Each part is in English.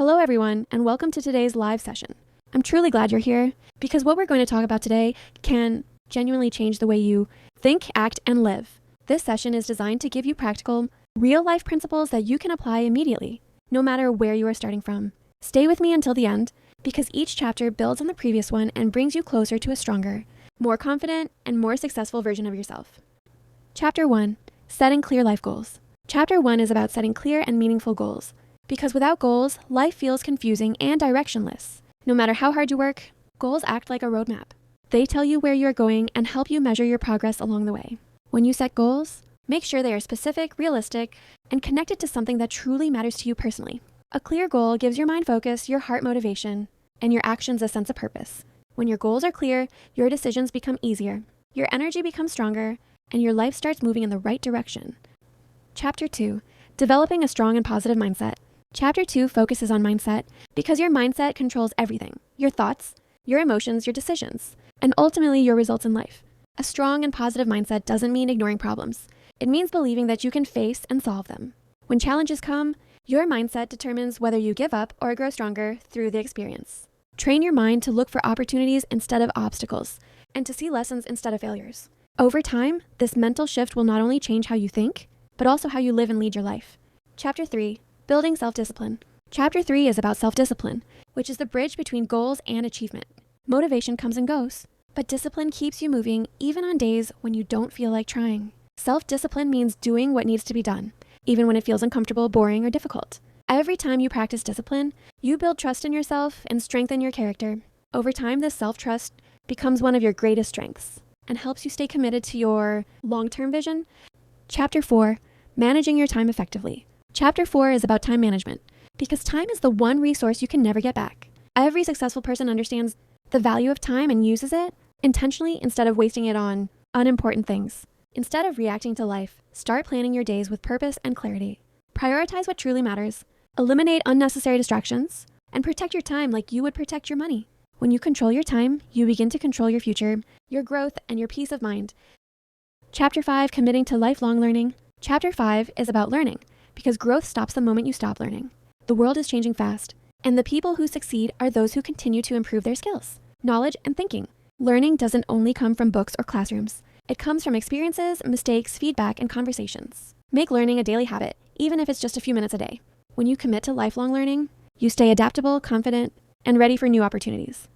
Hello, everyone, and welcome to today's live session. I'm truly glad you're here because what we're going to talk about today can genuinely change the way you think, act, and live. This session is designed to give you practical, real-life principles that you can apply immediately, no matter where you are starting from. Stay with me until the end because each chapter builds on the previous one and brings you closer to a stronger, more confident, and more successful version of yourself. Chapter 1. Setting Clear Life Goals. Chapter 1 is about setting clear and meaningful goals. Because without goals, life feels confusing and directionless. No matter how hard you work, goals act like a roadmap. They tell you where you're going and help you measure your progress along the way. When you set goals, make sure they are specific, realistic, and connected to something that truly matters to you personally. A clear goal gives your mind focus, your heart motivation, and your actions a sense of purpose. When your goals are clear, your decisions become easier, your energy becomes stronger, and your life starts moving in the right direction. Chapter 2. Developing a strong and positive mindset. Chapter 2 focuses on mindset because your mindset controls everything, your thoughts, your emotions, your decisions, and ultimately your results in life. A strong and positive mindset doesn't mean ignoring problems. It means believing that you can face and solve them. When challenges come, your mindset determines whether you give up or grow stronger through the experience. Train your mind to look for opportunities instead of obstacles, and to see lessons instead of failures. Over time, this mental shift will not only change how you think, but also how you live and lead your life. Chapter 3. Building self-discipline. Chapter 3 is about self-discipline, which is the bridge between goals and achievement. Motivation comes and goes, but discipline keeps you moving even on days when you don't feel like trying. Self-discipline means doing what needs to be done, even when it feels uncomfortable, boring, or difficult. Every time you practice discipline, you build trust in yourself and strengthen your character. Over time, this self-trust becomes one of your greatest strengths and helps you stay committed to your long-term vision. Chapter 4. Managing your time effectively. Chapter 4 is about time management, because time is the one resource you can never get back. Every successful person understands the value of time and uses it intentionally instead of wasting it on unimportant things. Instead of reacting to life, start planning your days with purpose and clarity. Prioritize what truly matters, eliminate unnecessary distractions, and protect your time like you would protect your money. When you control your time, you begin to control your future, your growth, and your peace of mind. Chapter 5. Committing to lifelong learning. Chapter 5 is about learning, because growth stops the moment you stop learning. The world is changing fast, and the people who succeed are those who continue to improve their skills, knowledge, and thinking. Learning doesn't only come from books or classrooms. It comes from experiences, mistakes, feedback, and conversations. Make learning a daily habit, even if it's just a few minutes a day. When you commit to lifelong learning, you stay adaptable, confident, and ready for new opportunities.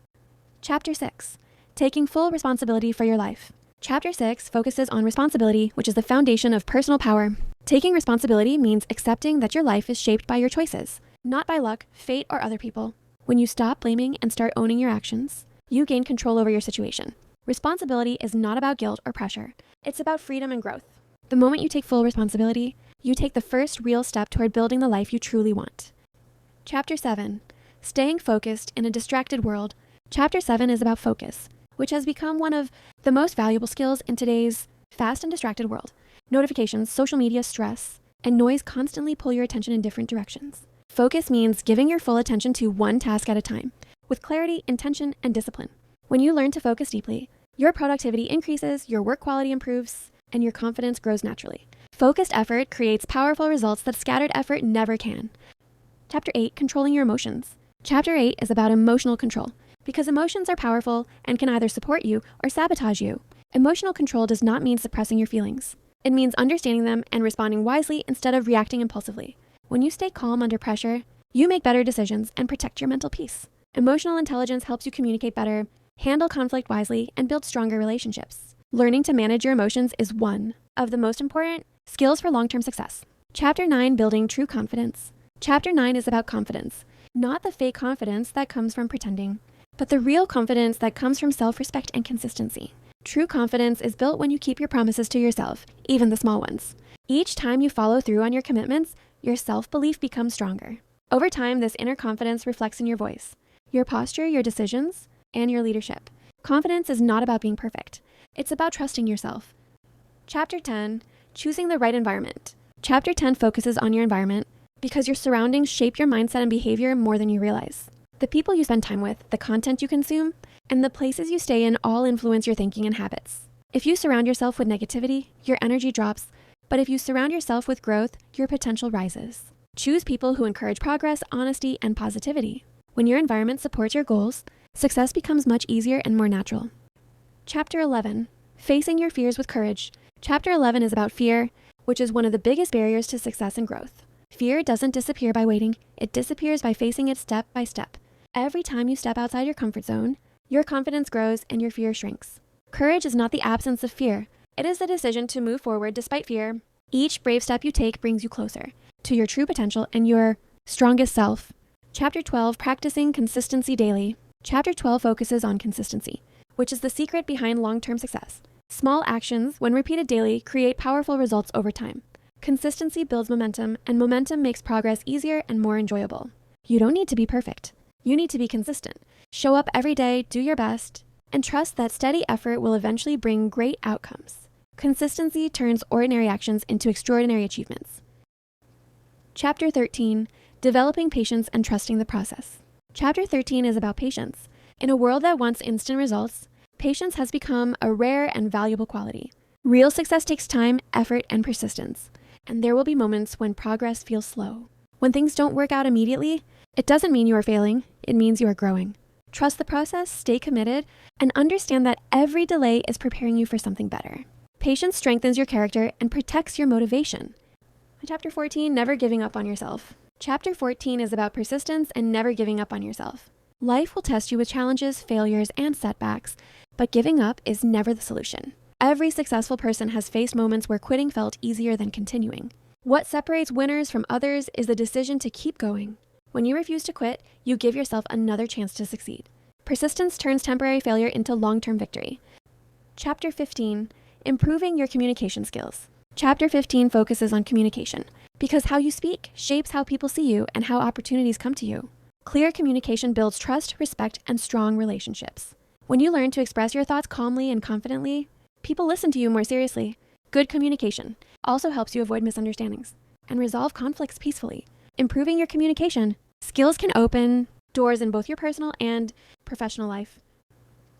Chapter 6. Taking full responsibility for your life. Chapter 6 focuses on responsibility, which is the foundation of personal power. Taking responsibility means accepting that your life is shaped by your choices, not by luck, fate, or other people. When you stop blaming and start owning your actions, you gain control over your situation. Responsibility is not about guilt or pressure. It's about freedom and growth. The moment you take full responsibility, you take the first real step toward building the life you truly want. Chapter 7. Staying focused in a distracted world. Chapter 7 is about focus, which has become one of the most valuable skills in today's fast and distracted world. Notifications, social media, stress, and noise constantly pull your attention in different directions. Focus means giving your full attention to one task at a time, with clarity, intention, and discipline. When you learn to focus deeply, your productivity increases, your work quality improves, and your confidence grows naturally. Focused effort creates powerful results that scattered effort never can. Chapter 8. Controlling your emotions. Chapter 8 is about emotional control, because emotions are powerful and can either support you or sabotage you. Emotional control does not mean suppressing your feelings. It means understanding them and responding wisely instead of reacting impulsively. When you stay calm under pressure, you make better decisions and protect your mental peace. Emotional intelligence helps you communicate better, handle conflict wisely, and build stronger relationships. Learning to manage your emotions is one of the most important skills for long-term success. Chapter 9. Building true confidence. Chapter 9 is about confidence, not the fake confidence that comes from pretending, but the real confidence that comes from self-respect and consistency. True confidence is built when you keep your promises to yourself, even the small ones. Each time you follow through on your commitments, your self-belief becomes stronger. Over time, this inner confidence reflects in your voice, your posture, your decisions, and your leadership. Confidence is not about being perfect. It's about trusting yourself. Chapter 10. Choosing the right environment. Chapter 10 focuses on your environment because your surroundings shape your mindset and behavior more than you realize. The people you spend time with, the content you consume, and the places you stay in all influence your thinking and habits. If you surround yourself with negativity, your energy drops, but if you surround yourself with growth, your potential rises. Choose people who encourage progress, honesty, and positivity. When your environment supports your goals, success becomes much easier and more natural. Chapter 11. Facing your fears with courage. Chapter 11 is about fear, which is one of the biggest barriers to success and growth. Fear doesn't disappear by waiting. It disappears by facing it step by step. Every time you step outside your comfort zone, your confidence grows and your fear shrinks. Courage is not the absence of fear. It is the decision to move forward despite fear. Each brave step you take brings you closer to your true potential and your strongest self. Chapter 12, Practicing Consistency Daily. Chapter 12 focuses on consistency, which is the secret behind long-term success. Small actions, when repeated daily, create powerful results over time. Consistency builds momentum, and momentum makes progress easier and more enjoyable. You don't need to be perfect. You need to be consistent. Show up every day, do your best, and trust that steady effort will eventually bring great outcomes. Consistency turns ordinary actions into extraordinary achievements. Chapter 13, Developing Patience and Trusting the Process. Chapter 13 is about patience. In a world that wants instant results, patience has become a rare and valuable quality. Real success takes time, effort, and persistence, and there will be moments when progress feels slow. When things don't work out immediately, it doesn't mean you are failing, it means you are growing. Trust the process, stay committed, and understand that every delay is preparing you for something better. Patience strengthens your character and protects your motivation. Chapter 14, Never Giving Up on Yourself. Chapter 14 is about persistence and never giving up on yourself. Life will test you with challenges, failures, and setbacks, but giving up is never the solution. Every successful person has faced moments where quitting felt easier than continuing. What separates winners from others is the decision to keep going. When you refuse to quit, you give yourself another chance to succeed. Persistence turns temporary failure into long-term victory. Chapter 15, Improving Your Communication Skills. Chapter 15 focuses on communication, because how you speak shapes how people see you and how opportunities come to you. Clear communication builds trust, respect, and strong relationships. When you learn to express your thoughts calmly and confidently, people listen to you more seriously. Good communication also helps you avoid misunderstandings and resolve conflicts peacefully. Improving your communication skills can open doors in both your personal and professional life.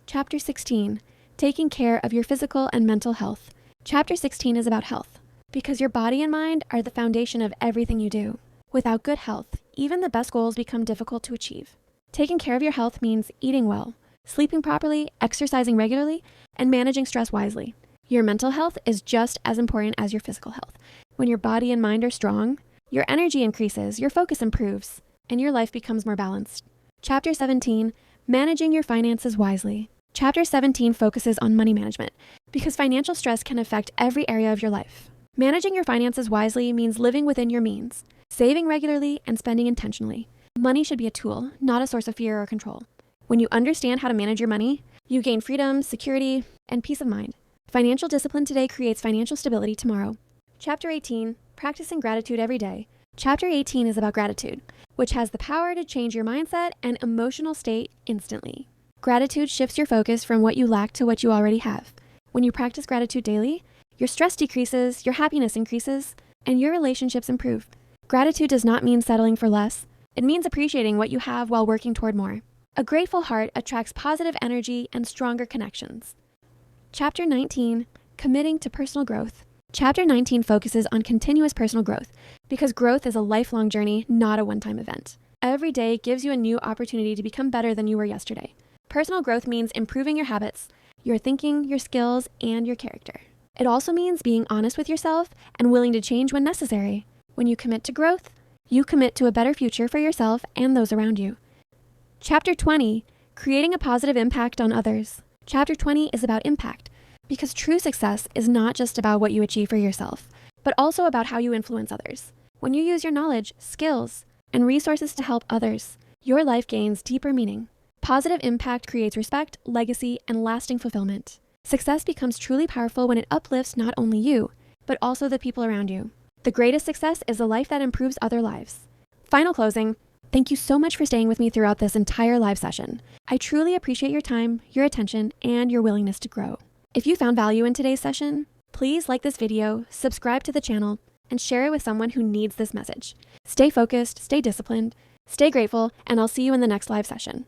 Chapter 16, Taking Care of Your Physical and Mental Health. Chapter 16 is about health, because your body and mind are the foundation of everything you do. Without good health, even the best goals become difficult to achieve. Taking care of your health means eating well, sleeping properly, exercising regularly, and managing stress wisely. Your mental health is just as important as your physical health. When your body and mind are strong, your energy increases, your focus improves, and your life becomes more balanced. Chapter 17, Managing Your Finances Wisely. Chapter 17 focuses on money management, because financial stress can affect every area of your life. Managing your finances wisely means living within your means, saving regularly, and spending intentionally. Money should be a tool, not a source of fear or control. When you understand how to manage your money, you gain freedom, security, and peace of mind. Financial discipline today creates financial stability tomorrow. Chapter 18, Practicing Gratitude Every Day. Chapter 18 is about gratitude, which has the power to change your mindset and emotional state instantly. Gratitude shifts your focus from what you lack to what you already have. When you practice gratitude daily, your stress decreases, your happiness increases, and your relationships improve. Gratitude does not mean settling for less. It means appreciating what you have while working toward more. A grateful heart attracts positive energy and stronger connections. Chapter 19, Committing to Personal Growth. Chapter 19 focuses on continuous personal growth, because growth is a lifelong journey, not a one-time event. Every day gives you a new opportunity to become better than you were yesterday. Personal growth means improving your habits, your thinking, your skills, and your character. It also means being honest with yourself and willing to change when necessary. When you commit to growth, you commit to a better future for yourself and those around you. Chapter 20, Creating a Positive Impact on Others. Chapter 20 is about impact, because true success is not just about what you achieve for yourself, but also about how you influence others. When you use your knowledge, skills, and resources to help others, your life gains deeper meaning. Positive impact creates respect, legacy, and lasting fulfillment. Success becomes truly powerful when it uplifts not only you, but also the people around you. The greatest success is a life that improves other lives. Final closing, thank you so much for staying with me throughout this entire live session. I truly appreciate your time, your attention, and your willingness to grow. If you found value in today's session, please like this video, subscribe to the channel, and share it with someone who needs this message. Stay focused, stay disciplined, stay grateful, and I'll see you in the next live session.